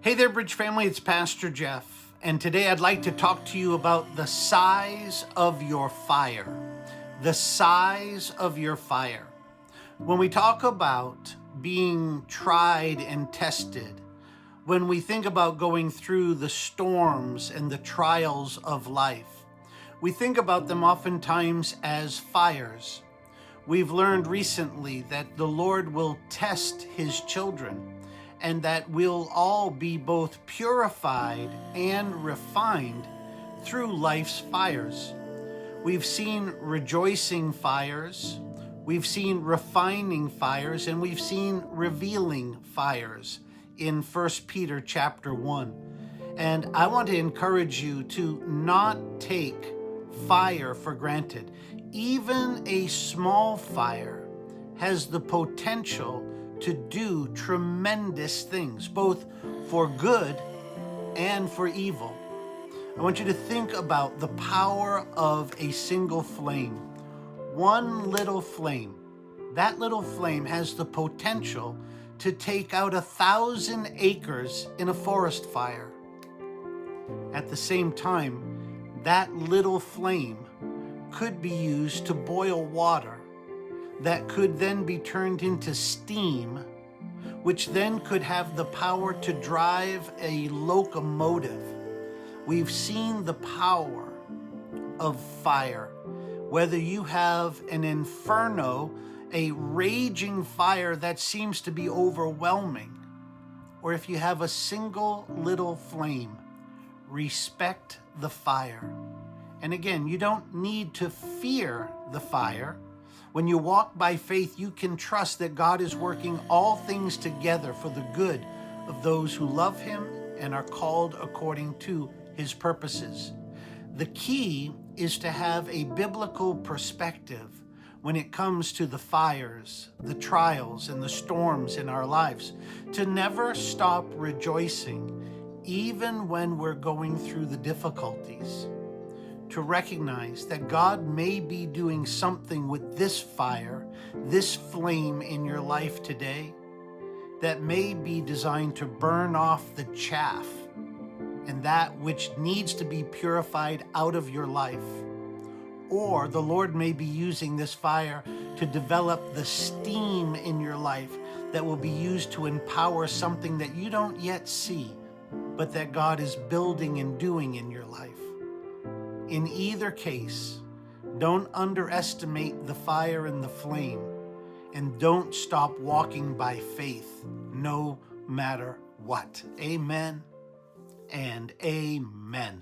Hey there, Bridge family, it's Pastor Jeff, and today I'd like to talk to you about the size of your fire. The size of your fire. When we talk about being tried and tested, when we think about going through the storms and the trials of life, we think about them oftentimes as fires. We've learned recently that the Lord will test his children, and that we'll all be both purified and refined through life's fires. We've seen rejoicing fires, we've seen refining fires, and we've seen revealing fires in 1 Peter chapter 1. And I want to encourage you to not take fire for granted. Even a small fire has the potential to do tremendous things, both for good and for evil. I want you to think about the power of a single flame. One little flame, that little flame has the potential to take out 1,000 acres in a forest fire. At the same time, that little flame could be used to boil water that could then be turned into steam, which then could have the power to drive a locomotive. We've seen the power of fire. Whether you have an inferno, a raging fire that seems to be overwhelming, or if you have a single little flame, respect the fire. And again, you don't need to fear the fire. When you walk by faith, you can trust that God is working all things together for the good of those who love him and are called according to his purposes. The key is to have a biblical perspective when it comes to the fires, the trials, and the storms in our lives, to never stop rejoicing, even when we're going through the difficulties. To recognize that God may be doing something with this fire, this flame in your life today, that may be designed to burn off the chaff and that which needs to be purified out of your life. Or the Lord may be using this fire to develop the steam in your life that will be used to empower something that you don't yet see, but that God is building and doing in your life. In either case, don't underestimate the fire and the flame, and don't stop walking by faith, no matter what. Amen and amen.